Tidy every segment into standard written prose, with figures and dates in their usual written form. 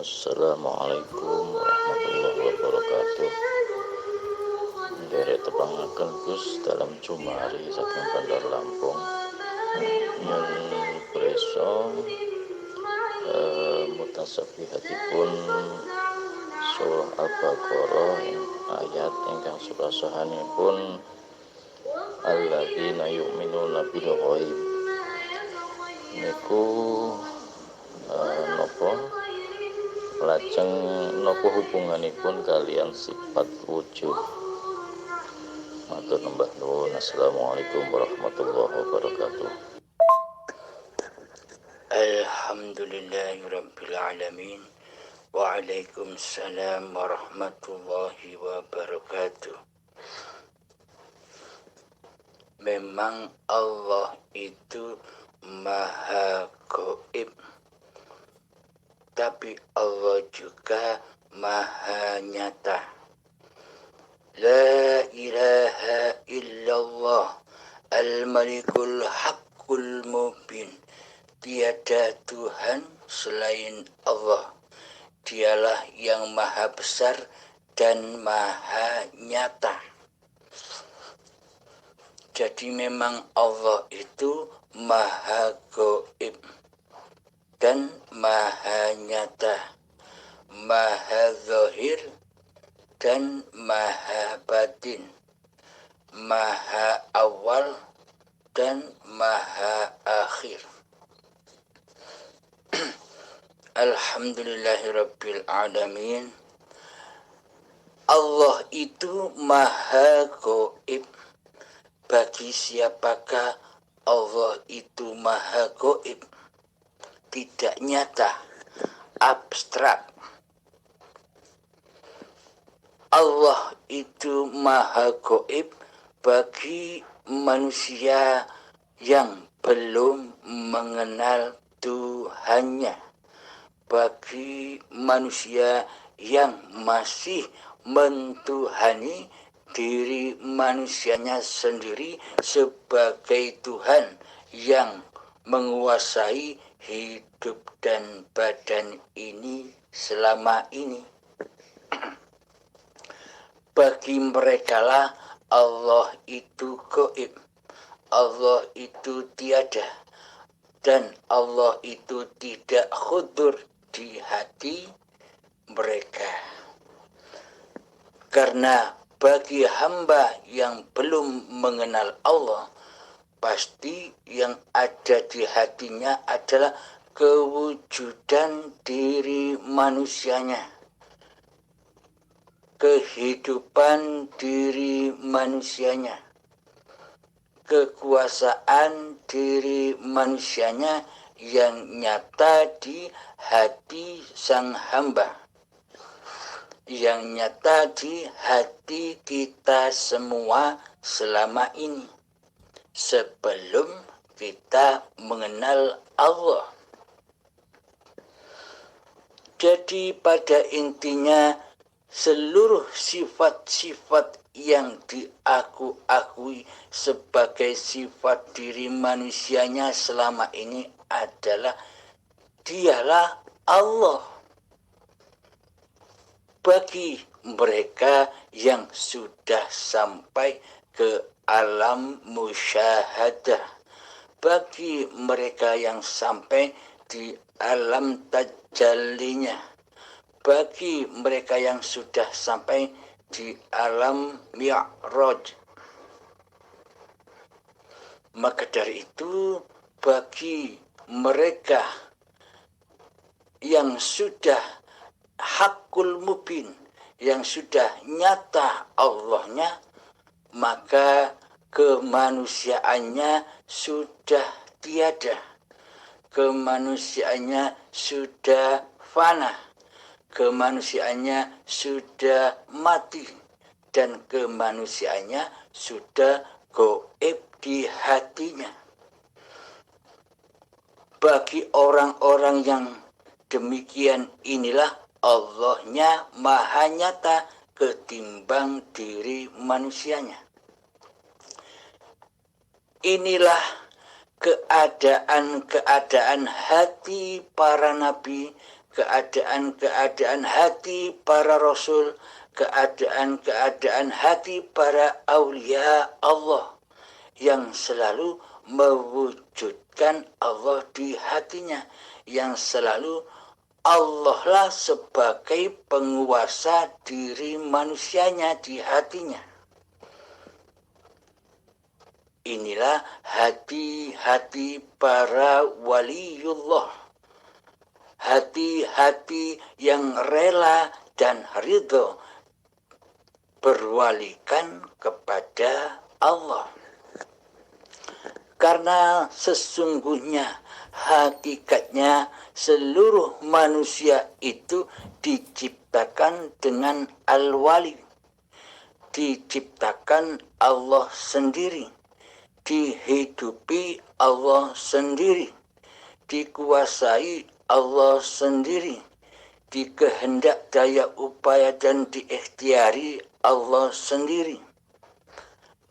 Assalamualaikum warahmatullahi wabarakatuh. Derek tepangaken Gus dalam Jumari saking Bandar Lampung. Nyun preso mutasabihatipun surah Al-Baqarah ayat ingkang surasahanipun alladzina yu'minuna bil ghaib. Niku napa lajeng napa hubunganipun kalian sifat wujud. Matur nembah nuwun. Assalamualaikum warahmatullahi wabarakatuh. Alhamdulillahirabbil alamin. Waalaikumsalam warahmatullahi wabarakatuh. Memang Allah itu Maha Gaib, tapi Allah juga Maha Nyata. La ilaha illallah al-malikul haqqul mubin. Tiada Tuhan selain Allah. Dialah yang maha besar dan maha nyata. Jadi memang Allah itu maha gaib dan maha nyata, maha zahir dan maha batin, maha awal dan maha akhir. Alhamdulillahirabbil alamin. Allah itu maha gaib. Bagi siapakah Allah itu maha gaib? Tidak nyata, abstrak. Allah itu maha gaib bagi manusia yang belum mengenal Tuhannya, bagi manusia yang masih mentuhani diri manusianya sendiri sebagai Tuhan yang menguasai hidup dan badan ini selama ini. Bagi merekalah Allah itu gaib, Allah itu tiada, dan Allah itu tidak hudur di hati mereka. Karena bagi hamba yang belum mengenal Allah, pasti yang ada di hatinya adalah kewujudan diri manusianya, kehidupan diri manusianya, kekuasaan diri manusianya yang nyata di hati sang hamba, yang nyata di hati kita semua selama ini sebelum kita mengenal Allah. Jadi pada intinya seluruh sifat-sifat yang diakui sebagai sifat diri manusianya selama ini adalah dialah Allah. Bagi mereka yang sudah sampai ke alam musyahadah, bagi mereka yang sampai di alam tajallinya, bagi mereka yang sudah sampai di alam mi'raj. Maka dari itu bagi mereka yang sudah hakul mubin, yang sudah nyata Allahnya, maka kemanusiaannya sudah tiada, kemanusiaannya sudah fana, kemanusiaannya sudah mati, dan kemanusiaannya sudah gaib di hatinya. Bagi orang-orang yang demikian inilah Allahnya maha nyata ketimbang diri manusianya. Inilah keadaan hati para nabi keadaan-keadaan hati para rasul, keadaan-keadaan hati para aulia Allah yang selalu mewujudkan Allah di hatinya, yang selalu Allah lah sebagai penguasa diri manusianya di hatinya. Inilah hati-hati para waliullah, hati-hati yang rela dan ridho berwalikan kepada Allah. Karena sesungguhnya hakikatnya seluruh manusia itu diciptakan dengan al-wali, diciptakan Allah sendiri, dihidupi Allah sendiri, dikuasai Allah sendiri, dikehendak daya upaya dan diikhtiari Allah sendiri.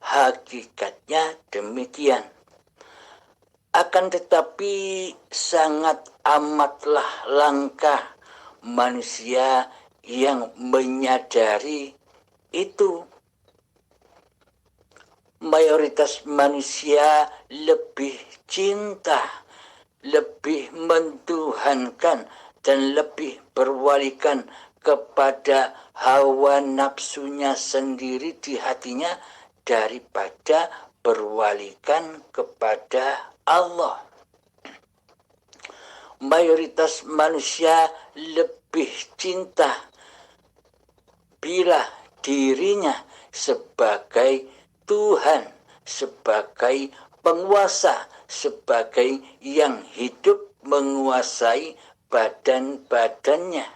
Hakikatnya demikian. Akan tetapi sangat amatlah langka manusia yang menyadari itu. Mayoritas manusia lebih cinta, lebih mentuhankan, dan lebih berwalikan kepada hawa nafsunya sendiri di hatinya daripada berwalikan kepada Allah. Mayoritas manusia lebih cinta bila dirinya sebagai Tuhan, sebagai penguasa, sebagai yang hidup menguasai badan-badannya.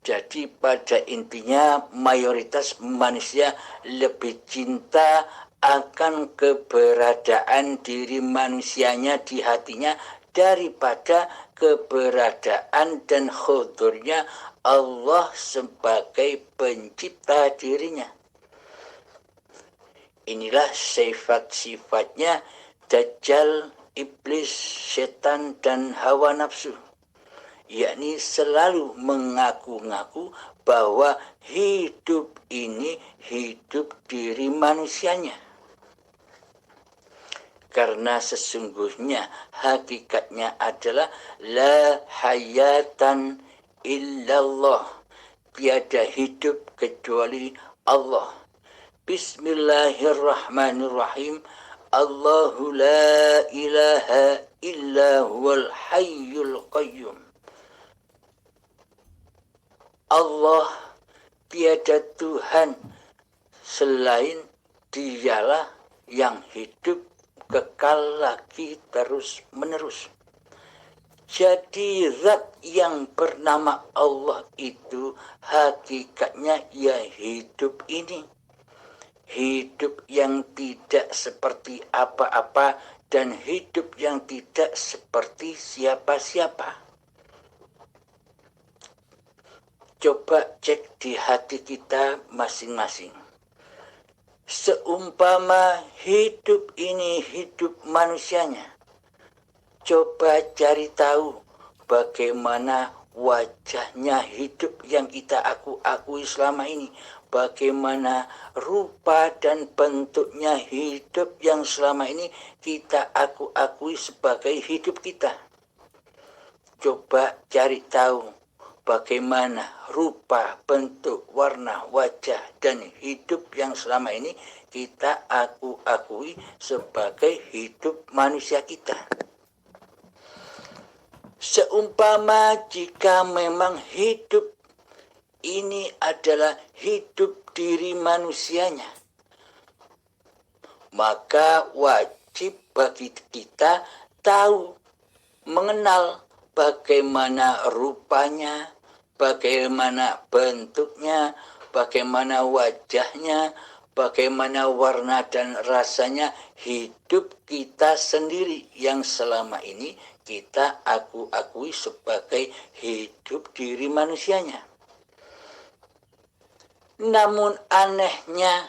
Jadi pada intinya mayoritas manusia lebih cinta akan keberadaan diri manusianya di hatinya daripada keberadaan dan khudurnya Allah sebagai pencipta dirinya. Inilah sifat-sifatnya Dajjal, iblis, setan, dan hawa nafsu, yakni selalu mengaku-ngaku bahwa hidup ini hidup diri manusianya. Karena sesungguhnya hakikatnya adalah la hayatan illallah, tiada hidup kecuali Allah. Bismillahirrahmanirrahim. Allahu la ilaha illa huwal hayyul qayyum. Allah tiada Tuhan selain Dialah yang hidup kekal lagi terus menerus. Jadi zat yang bernama Allah itu hakikatnya ya hidup ini. Hidup yang tidak seperti apa-apa dan hidup yang tidak seperti siapa-siapa. Coba cek di hati kita masing-masing. Seumpama hidup ini hidup manusianya, coba cari tahu bagaimana wajahnya hidup yang kita akui selama ini. Bagaimana rupa dan bentuknya hidup yang selama ini kita akui sebagai hidup kita. Coba cari tahu bagaimana rupa, bentuk, warna, wajah, dan hidup yang selama ini kita akui sebagai hidup manusia kita. Seumpama jika memang hidup ini adalah hidup diri manusianya, maka wajib bagi kita tahu, mengenal bagaimana rupanya, bagaimana bentuknya, bagaimana wajahnya, bagaimana warna dan rasanya hidup kita sendiri yang selama ini kita akui sebagai hidup diri manusianya. Namun anehnya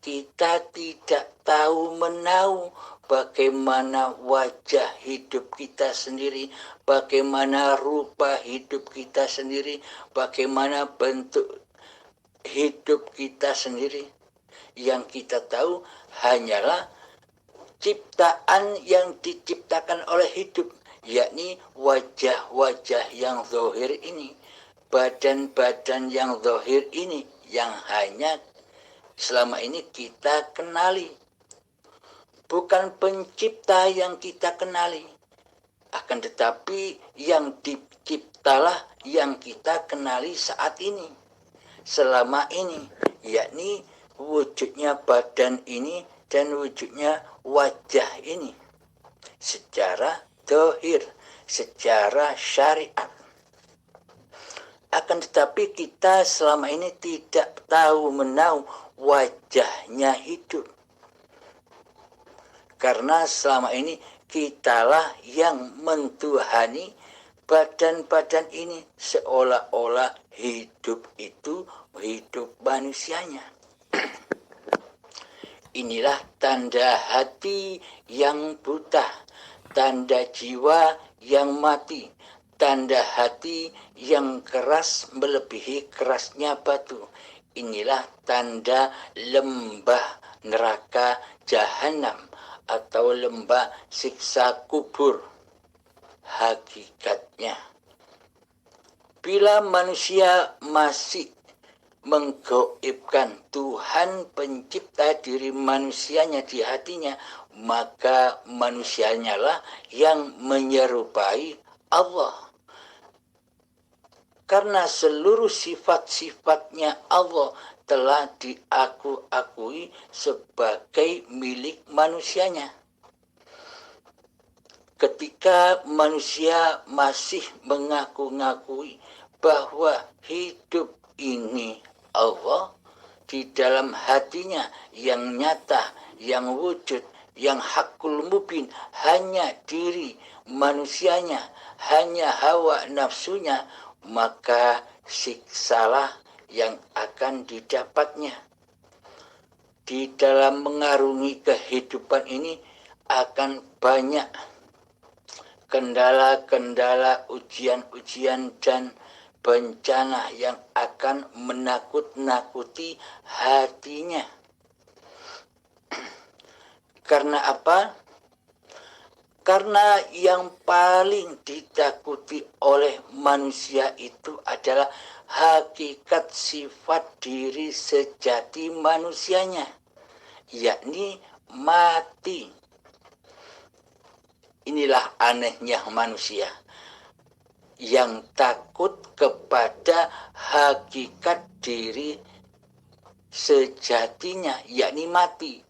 kita tidak tahu menahu bagaimana wajah hidup kita sendiri, bagaimana rupa hidup kita sendiri, bagaimana bentuk hidup kita sendiri. Yang kita tahu hanyalah ciptaan yang diciptakan oleh hidup, yakni wajah-wajah yang zahir ini, badan-badan yang zahir ini yang hanya selama ini kita kenali. Bukan pencipta yang kita kenali, akan tetapi yang diciptalah yang kita kenali saat ini, selama ini, yakni wujudnya badan ini dan wujudnya wajah ini secara zahir, secara syariat. Akan tetapi kita selama ini tidak tahu menahu wajahnya hidup. Karena selama ini kitalah yang mentuhani badan-badan ini, seolah-olah hidup itu hidup manusianya. Inilah tanda hati yang buta, tanda jiwa yang mati, tanda hati yang keras melebihi kerasnya batu. Inilah tanda lembah neraka jahanam atau lembah siksa kubur. Hakikatnya, bila manusia masih menggaibkan Tuhan pencipta diri manusianya di hatinya, maka manusianya lah yang menyerupai Allah. Karena seluruh sifat-sifatnya Allah telah diakui sebagai milik manusianya. Ketika manusia masih mengaku-ngakui bahwa hidup ini Allah, di dalam hatinya yang nyata, yang wujud, yang hakul mubin, hanya diri manusianya, hanya hawa nafsunya, maka siksalah yang akan didapatnya. Di dalam mengarungi kehidupan ini akan banyak kendala-kendala, ujian-ujian, dan bencana yang akan menakut-nakuti hatinya. Karena apa? Karena yang paling ditakuti oleh manusia itu adalah hakikat sifat diri sejati manusianya, yakni mati. Inilah anehnya manusia yang takut kepada hakikat diri sejatinya, yakni mati.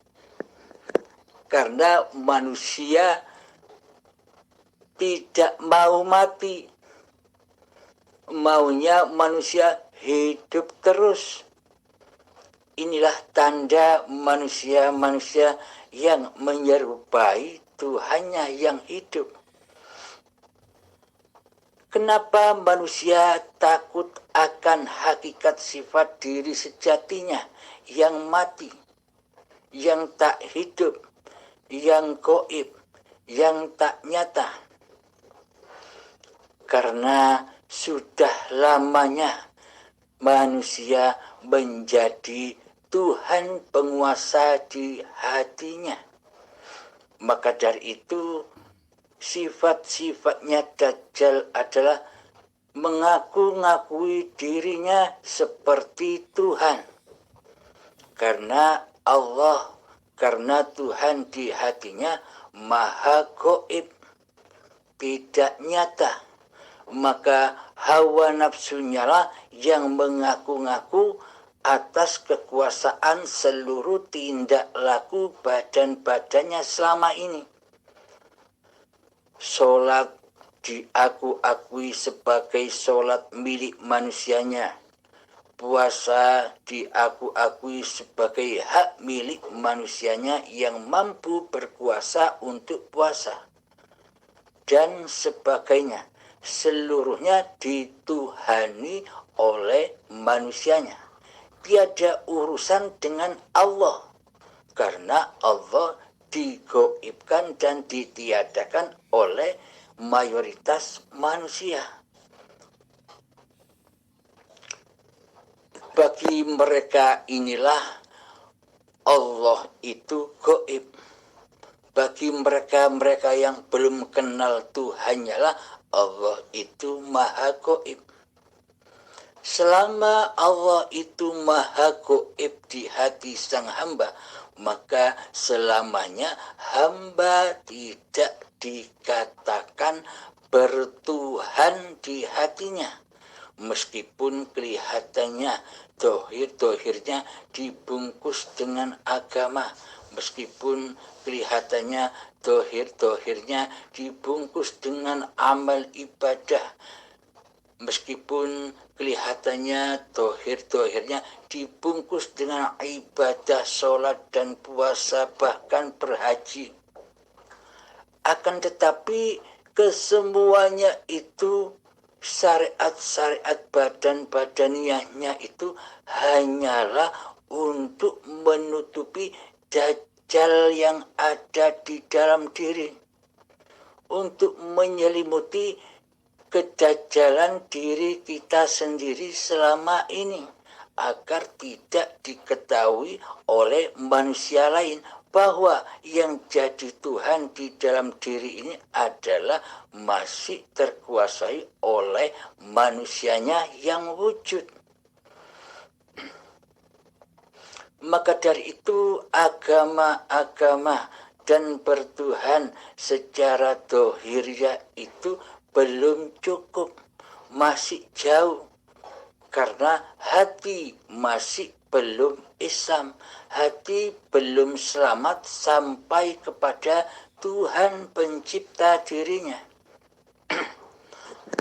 Karena manusia tidak mau mati, maunya manusia hidup terus. Inilah tanda manusia-manusia yang menyerupai Tuhannya yang hidup. Kenapa manusia takut akan hakikat sifat diri sejatinya yang mati, yang tak hidup, yang gaib, yang tak nyata? Karena sudah lamanya manusia menjadi Tuhan penguasa di hatinya. Maka dari itu sifat-sifatnya Dajjal adalah mengaku-ngakui dirinya seperti Tuhan. Karena Allah, karena Tuhan di hatinya maha gaib, tidak nyata. Maka hawa nafsunya lah yang mengaku-ngaku atas kekuasaan seluruh tindak laku badan-badannya selama ini. Sholat diakui sebagai sholat milik manusianya. Puasa diakui sebagai hak milik manusianya yang mampu berkuasa untuk puasa. Dan sebagainya. Seluruhnya dituhani oleh manusianya. Tiada urusan dengan Allah. Karena Allah digoibkan dan ditiadakan oleh mayoritas manusia. Bagi mereka inilah Allah itu goib. Bagi mereka-mereka yang belum kenal Tuhannya lah, Allah itu maha goib. Selama Allah itu maha goib di hati sang hamba, maka selamanya hamba tidak dikatakan bertuhan di hatinya. Meskipun kelihatannya dohir-dohirnya dibungkus dengan agama, meskipun kelihatannya dohir-dohirnya dibungkus dengan amal ibadah, meskipun kelihatannya dohir-dohirnya dibungkus dengan ibadah, sholat dan puasa, bahkan berhaji. Akan tetapi kesemuanya itu syariat-syariat badan-badaniyahnya itu hanyalah untuk menutupi dajjal yang ada di dalam diri, untuk menyelimuti kedajjalan diri kita sendiri selama ini, agar tidak diketahui oleh manusia lain bahwa yang jadi Tuhan di dalam diri ini adalah masih terkuasai oleh manusianya yang wujud. Maka dari itu agama-agama dan bertuhan secara dohiriyah itu belum cukup, masih jauh, karena hati masih belum Islam, hati belum selamat sampai kepada Tuhan pencipta dirinya.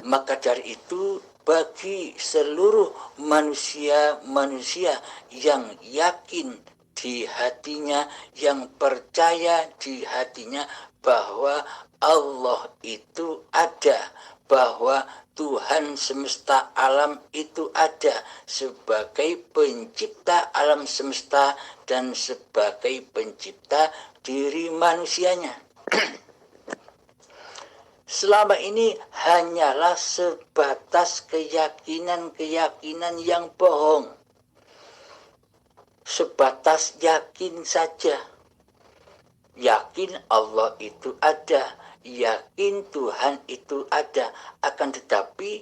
Maka dari itu bagi seluruh manusia-manusia yang yakin di hatinya, yang percaya di hatinya bahwa Allah itu ada, bahwa Tuhan semesta alam itu ada sebagai pencipta alam semesta dan sebagai pencipta diri manusianya. Selama ini hanyalah sebatas keyakinan-keyakinan yang bohong. Sebatas yakin saja. Yakin Allah itu ada, yakin Tuhan itu ada. Akan tetapi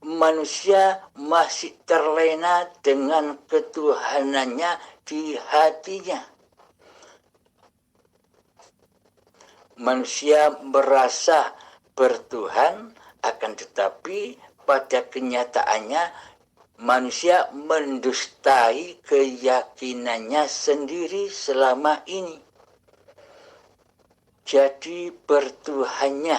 manusia masih terlena dengan ketuhanannya di hatinya. Manusia merasa bertuhan, akan tetapi pada kenyataannya manusia mendustai keyakinannya sendiri selama ini. Jadi bertuhannya,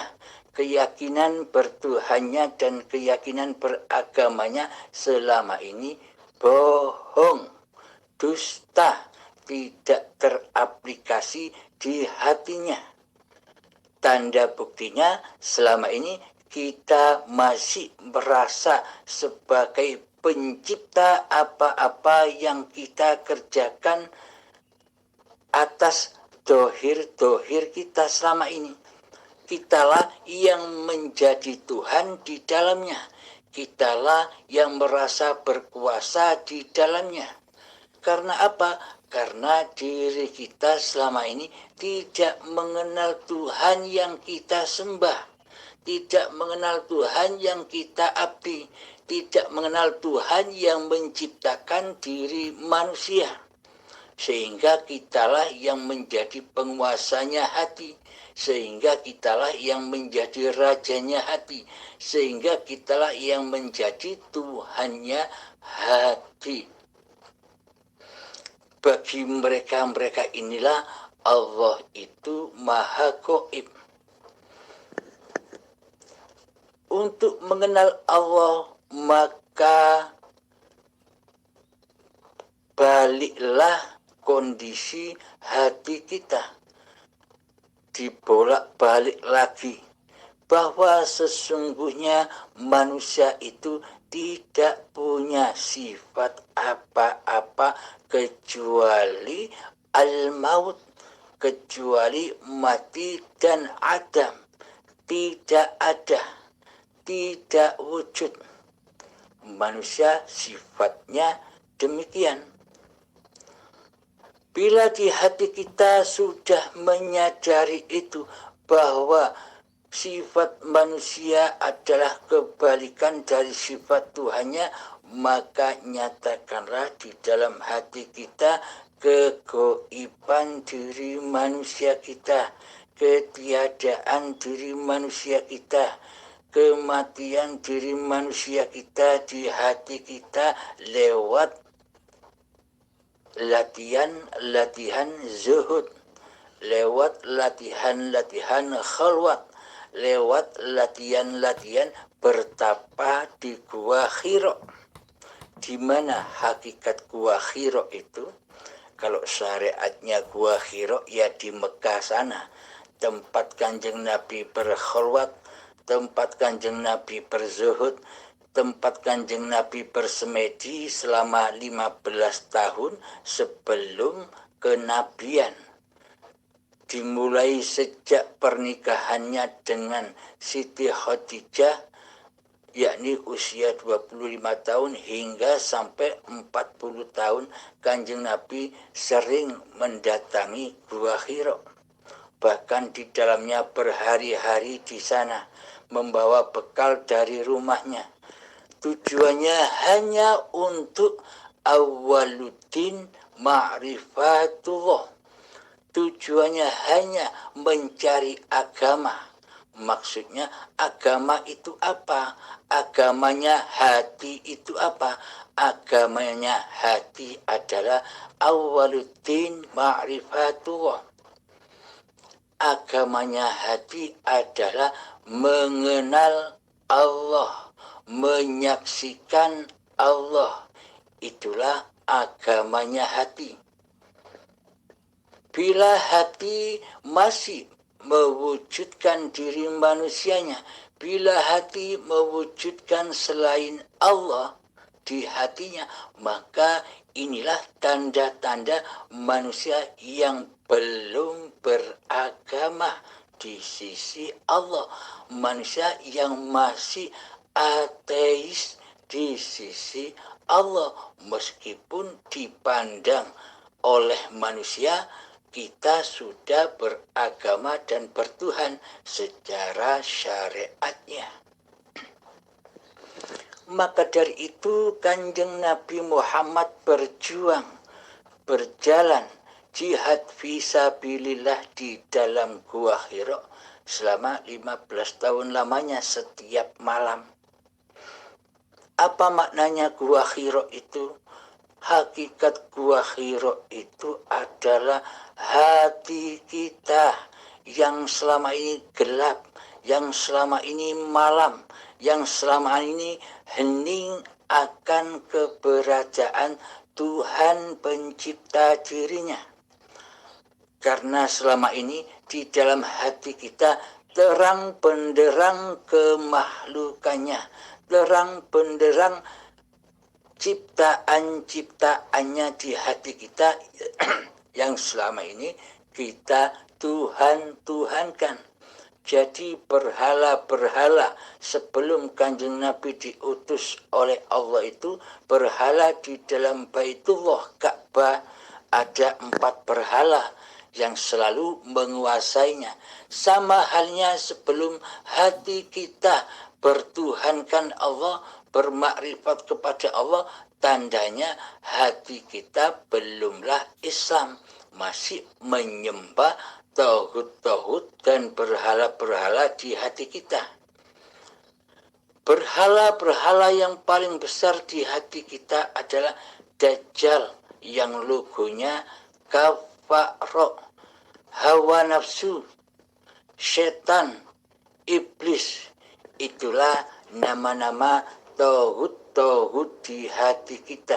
keyakinan bertuhannya dan keyakinan beragamanya selama ini bohong, dusta, tidak teraplikasi di hatinya. Tanda buktinya selama ini kita masih merasa sebagai pencipta apa-apa yang kita kerjakan atas dohir-dohir kita selama ini. Kitalah yang menjadi Tuhan di dalamnya. Kitalah yang merasa berkuasa di dalamnya. Karena apa? Karena diri kita selama ini tidak mengenal Tuhan yang kita sembah, tidak mengenal Tuhan yang kita abdi, tidak mengenal Tuhan yang menciptakan diri manusia. Sehingga kitalah yang menjadi penguasanya hati, sehingga kitalah yang menjadi rajanya hati, sehingga kitalah yang menjadi Tuhannya hati. Bagi mereka-mereka inilah Allah itu maha gaib. Untuk mengenal Allah, maka baliklah kondisi hati kita. Dibolak-balik lagi. Bahwa sesungguhnya manusia itu tidak punya sifat apa-apa kecuali al-maut, kecuali mati dan adam, tidak ada, tidak wujud. Manusia sifatnya demikian. Bila di hati kita sudah menyadari itu, bahwa sifat manusia adalah kebalikan dari sifat Tuhannya, maka nyatakanlah di dalam hati kita kegoiban diri manusia kita, ketiadaan diri manusia kita, kematian diri manusia kita di hati kita lewat latihan zuhud, lewat latihan khalwat, lewat latihan bertapa di Gua Hira. Di mana hakikat Gua Hira itu? Kalau syariatnya Gua Hira ya di Mekah sana, tempat Kanjeng Nabi berkhalwat, tempat Kanjeng Nabi berzuhud, tempat Kanjeng Nabi bersemedi selama 15 tahun sebelum kenabian. Dimulai sejak pernikahannya dengan Siti Khadijah, yakni usia 25 tahun hingga sampai 40 tahun, Kanjeng Nabi sering mendatangi Gua Hira. Bahkan di dalamnya berhari-hari di sana, membawa bekal dari rumahnya. Tujuannya hanya untuk awaluddin ma'rifatullah. Tujuannya hanya mencari agama. Maksudnya agama itu apa? Agamanya hati itu apa? Agamanya hati adalah awaluddin ma'rifatullah. Agamanya hati adalah mengenal Allah, menyaksikan Allah. Itulah agamanya hati. Bila hati masih mewujudkan diri manusianya, bila hati mewujudkan selain Allah di hatinya, maka inilah tanda-tanda manusia yang belum beragama di sisi Allah. Manusia yang masih ateis di sisi Allah, meskipun dipandang oleh manusia kita sudah beragama dan bertuhan secara syariatnya. Maka dari itu Kanjeng Nabi Muhammad berjalan jihad fisabilillah di dalam Gua Hira selama 15 tahun lamanya setiap malam. Apa maknanya Gua Hira itu? Hakikat Gua Hira itu adalah hati kita yang selama ini gelap, yang selama ini malam, yang selama ini hening akan keberadaan Tuhan pencipta dirinya. Karena selama ini di dalam hati kita terang benderang kemakhlukannya, terang benderang ciptaan-ciptaannya di hati kita yang selama ini kita Tuhan-Tuhankan. Jadi berhala-berhala sebelum Kanjeng Nabi diutus oleh Allah itu, berhala di dalam Baitullah Ka'bah ada 4 berhala yang selalu menguasainya. Sama halnya sebelum hati kita bertuhankan Allah, bermakrifat kepada Allah, tandanya hati kita belumlah Islam, masih menyembah tauhid-tauhid dan berhala-berhala di hati kita. Berhala-berhala yang paling besar di hati kita adalah Dajjal yang logonya kafaro, hawa nafsu, setan, iblis. Itulah nama-nama tauhid di hati kita.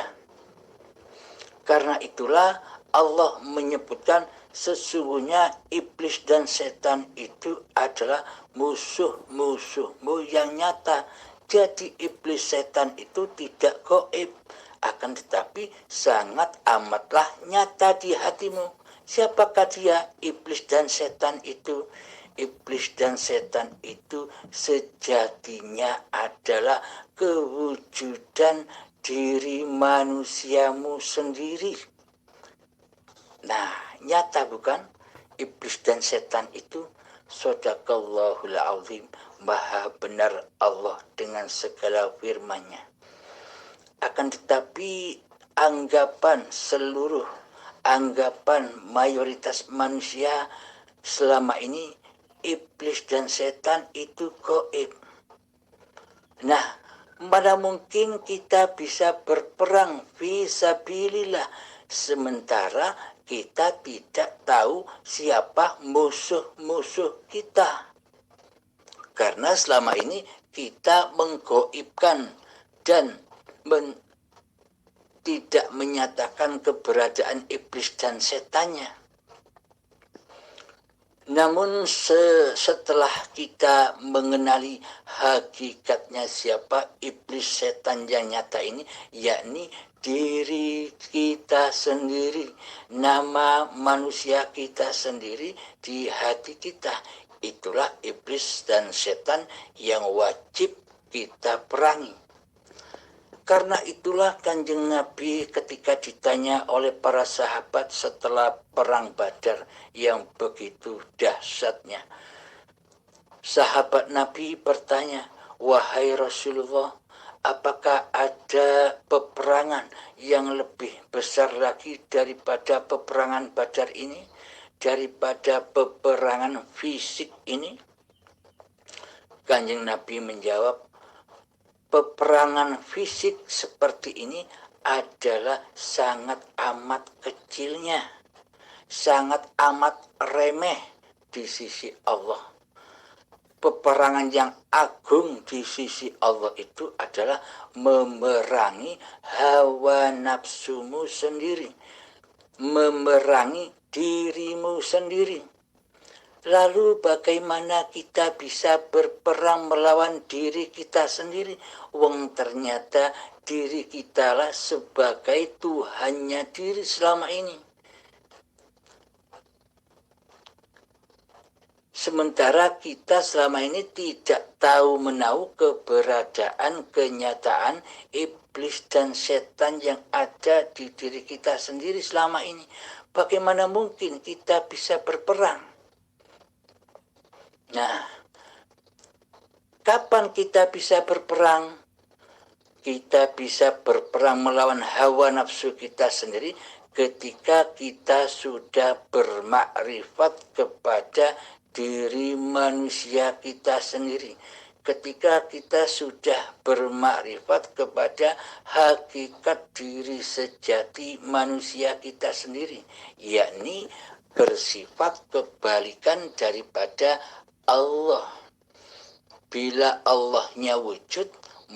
Karena itulah Allah menyebutkan sesungguhnya iblis dan setan itu adalah musuh-musuhmu yang nyata. Jadi iblis setan itu tidak gaib, akan tetapi sangat amatlah nyata di hatimu. Siapakah dia? Iblis dan setan itu. Iblis dan setan itu sejatinya adalah kewujudan diri manusiamu sendiri. Nah, nyata bukan? Iblis dan setan itu, Shadaqallahul Azim, maha benar Allah dengan segala firman-Nya. Akan tetapi anggapan mayoritas manusia selama ini, iblis dan setan itu gaib. Nah, mana mungkin kita bisa berperang fisabilillah sementara kita tidak tahu siapa musuh-musuh kita. Karena selama ini kita menggaibkan dan tidak menyatakan keberadaan iblis dan setannya. Namun setelah kita mengenali hakikatnya siapa iblis setan yang nyata ini, yakni diri kita sendiri, nama manusia kita sendiri di hati kita, itulah iblis dan setan yang wajib kita perangi. Karena itulah Kanjeng Nabi ketika ditanya oleh para sahabat setelah perang Badar yang begitu dahsyatnya, sahabat Nabi bertanya, "Wahai Rasulullah, apakah ada peperangan yang lebih besar lagi daripada peperangan Badar ini, daripada peperangan fisik ini?" Kanjeng Nabi menjawab, peperangan fisik seperti ini adalah sangat amat kecilnya, sangat amat remeh di sisi Allah. Peperangan yang agung di sisi Allah itu adalah memerangi hawa nafsumu sendiri, memerangi dirimu sendiri. Lalu bagaimana kita bisa berperang melawan diri kita sendiri? Wong ternyata diri kitalah sebagai Tuhannya diri selama ini. Sementara kita selama ini tidak tahu menahu keberadaan, kenyataan iblis dan setan yang ada di diri kita sendiri selama ini. Bagaimana mungkin kita bisa berperang? Nah, kapan kita bisa berperang? Kita bisa berperang melawan hawa nafsu kita sendiri ketika kita sudah bermakrifat kepada diri manusia kita sendiri. Ketika kita sudah bermakrifat kepada hakikat diri sejati manusia kita sendiri, yakni bersifat kebalikan daripada Allah. Bila Allahnya wujud,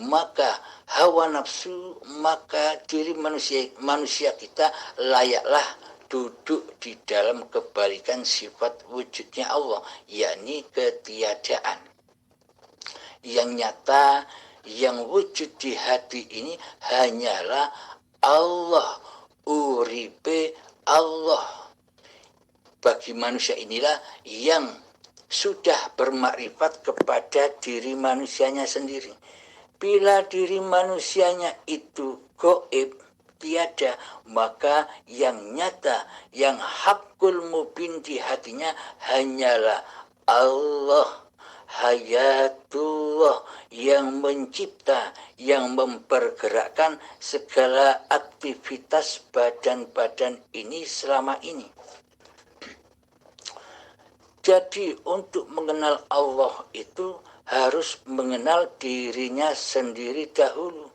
maka hawa nafsu, maka diri manusia kita layaklah duduk di dalam kebalikan sifat wujudnya Allah, yakni ketiadaan. Yang nyata, yang wujud di hati ini hanyalah Allah, uripe Allah. Bagi manusia inilah yang sudah bermakrifat kepada diri manusianya sendiri. Bila diri manusianya itu gaib, tiada, maka yang nyata, yang hakul mubin di hatinya hanyalah Allah, hayatullah, yang mencipta, yang mempergerakkan segala aktivitas badan-badan ini selama ini. Jadi untuk mengenal Allah itu harus mengenal dirinya sendiri dahulu.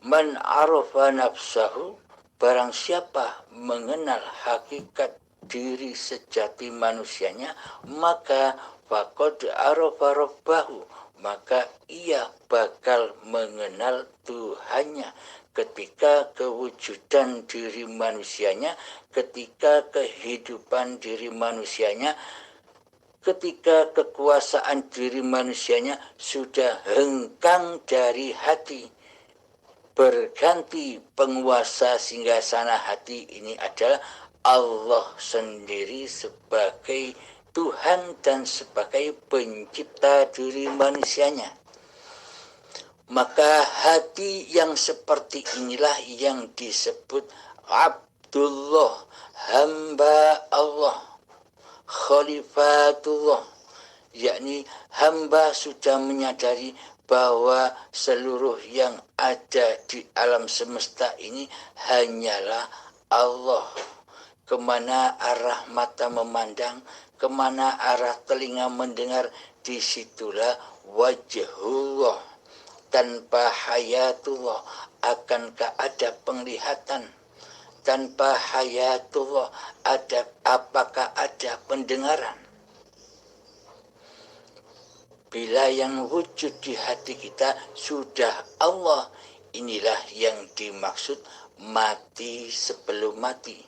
Man arafa nafsahu, barang siapa mengenal hakikat diri sejati manusianya, maka faqad arafa rabbahu, maka ia bakal mengenal Tuhannya. Ketika kewujudan diri manusianya, ketika kehidupan diri manusianya, ketika kekuasaan diri manusianya sudah hengkang dari hati, berganti penguasa singgasana hati ini adalah Allah sendiri sebagai Tuhan dan sebagai pencipta diri manusianya. Maka hati yang seperti inilah yang disebut Abdullah, hamba Allah, Khalifatullah, yakni hamba sudah menyadari bahwa seluruh yang ada di alam semesta ini hanyalah Allah. Kemana arah mata memandang, kemana arah telinga mendengar, disitulah wajhullah. Tanpa hayatullah akankah ada penglihatan? Tanpa hayatullah apakah ada pendengaran? Bila yang wujud di hati kita sudah Allah, inilah yang dimaksud mati sebelum mati.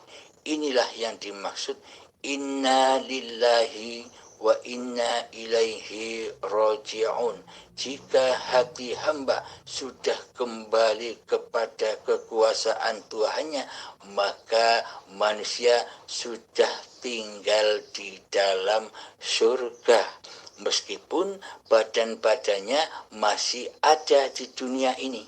Inilah yang dimaksud inna lillahi wa inna ilaihi raji'un. Jika hati hamba sudah kembali kepada kekuasaan Tuhannya, maka manusia sudah tinggal di dalam surga. Meskipun badan-badannya masih ada di dunia ini.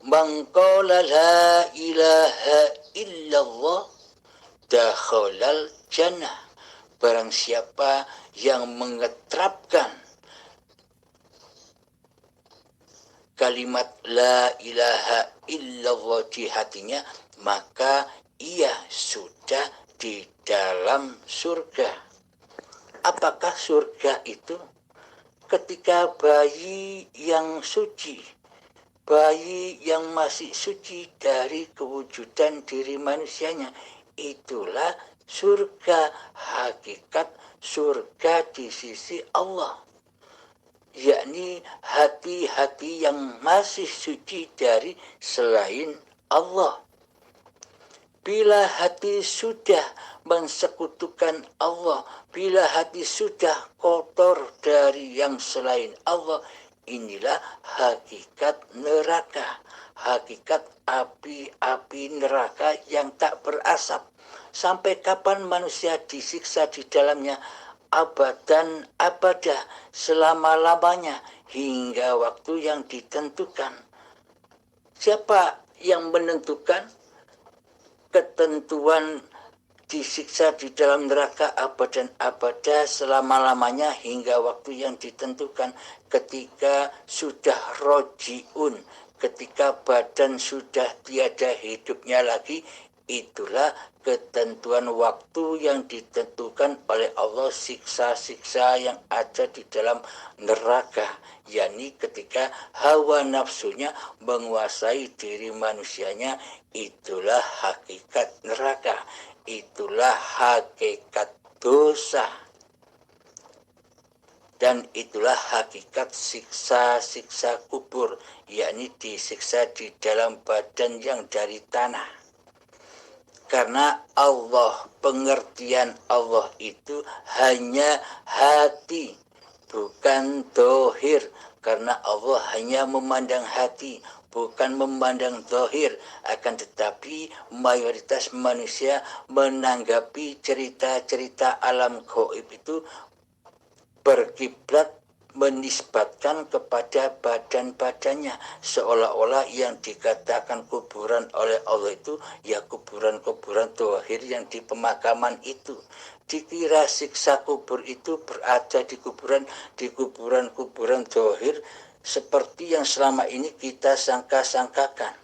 Man qala la ilaha illallah dakhalal jannah. Barang siapa yang mengetrapkan kalimat la ilaha illallah di hatinya, maka ia sudah di dalam surga. Apakah surga itu? Ketika bayi yang suci, bayi yang masih suci dari kewujudan diri manusianya, itulah surga. Hakikat surga di sisi Allah, yakni hati-hati yang masih suci dari selain Allah. Bila hati sudah mensekutukan Allah, bila hati sudah kotor dari yang selain Allah, inilah hakikat neraka, hakikat api-api neraka yang tak berasap. Sampai kapan manusia disiksa di dalamnya? Abadan abadah, selama-lamanya, hingga waktu yang ditentukan. Siapa yang menentukan ketentuan disiksa di dalam neraka abadan abadah selama-lamanya hingga waktu yang ditentukan? Ketika sudah rojiun, ketika badan sudah tiada hidupnya lagi, itulah ketentuan waktu yang ditentukan oleh Allah siksa-siksa yang ada di dalam neraka, yakni ketika hawa nafsunya menguasai diri manusianya. Itulah hakikat neraka, itulah hakikat dosa, dan itulah hakikat siksa-siksa kubur, yakni disiksa di dalam badan yang dari tanah. Karena Allah, pengertian Allah itu hanya hati, bukan dohir. Karena Allah hanya memandang hati, bukan memandang dohir. Akan tetapi mayoritas manusia menanggapi cerita-cerita alam gaib itu berkiblat menisbatkan kepada badan-badannya, seolah-olah yang dikatakan kuburan oleh Allah itu ya kuburan-kuburan dohir yang di pemakaman itu. Dikira siksa kubur itu berada di kuburan-kuburan dohir seperti yang selama ini kita sangka-sangkakan.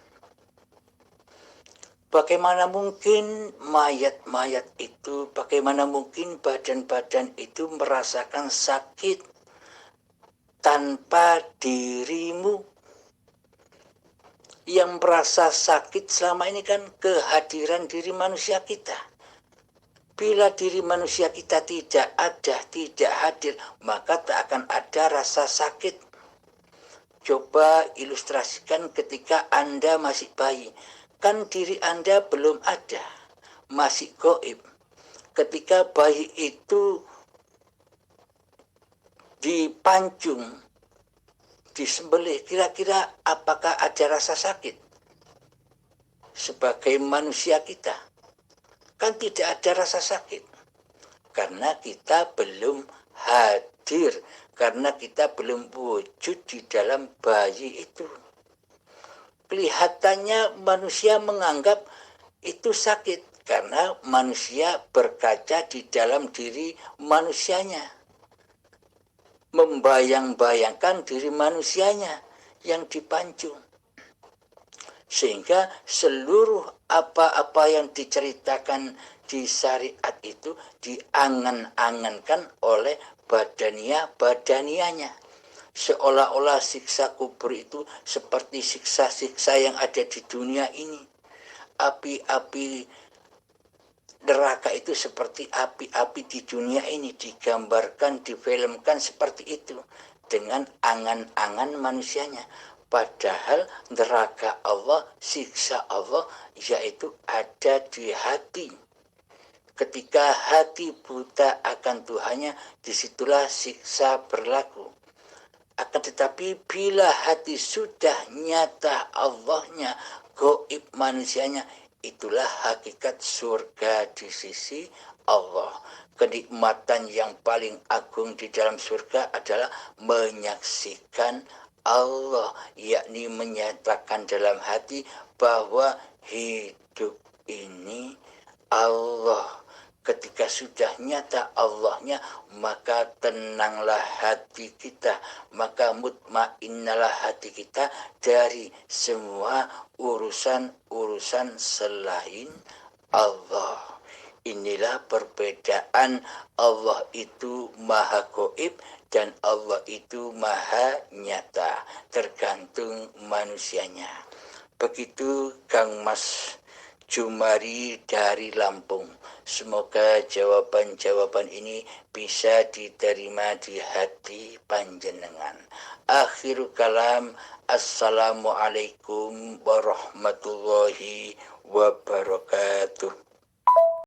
Bagaimana mungkin mayat-mayat itu, bagaimana mungkin badan-badan itu merasakan sakit tanpa dirimu? Yang merasa sakit selama ini kan kehadiran diri manusia kita. Bila diri manusia kita tidak ada, tidak hadir, maka tak akan ada rasa sakit. Coba ilustrasikan ketika Anda masih bayi. Kan diri Anda belum ada, masih gaib. Ketika bayi itu dipancung, disembelih, kira-kira apakah ada rasa sakit? Sebagai manusia kita, kan tidak ada rasa sakit. Karena kita belum hadir, karena kita belum wujud di dalam bayi itu. Kelihatannya manusia menganggap itu sakit karena manusia berkaca di dalam diri manusianya, membayang-bayangkan diri manusianya yang dipancung, sehingga seluruh apa-apa yang diceritakan di syariat itu diangan-angankan oleh badanianya, seolah-olah siksa kubur itu seperti siksa-siksa yang ada di dunia ini. Api-api neraka itu seperti api-api di dunia ini, digambarkan, difilmkan seperti itu dengan angan-angan manusianya. Padahal neraka Allah, siksa Allah, yaitu ada di hati. Ketika hati buta akan Tuhannya, disitulah siksa berlaku. Akan tetapi bila hati sudah nyata Allahnya, gaib manusianya, itulah hakikat surga di sisi Allah. Kenikmatan yang paling agung di dalam surga adalah menyaksikan Allah, yakni menyatakan dalam hati bahwa hidup ini Allah. Ketika sudah nyata Allahnya, maka tenanglah hati kita, maka mutmainnalah hati kita dari semua urusan-urusan selain Allah. Inilah perbedaan, Allah itu maha gaib dan Allah itu maha nyata, tergantung manusianya. Begitu Kang Mas Jumari dari Lampung. Semoga jawaban-jawaban ini bisa diterima di hati panjenengan. Akhirul kalam, assalamualaikum warahmatullahi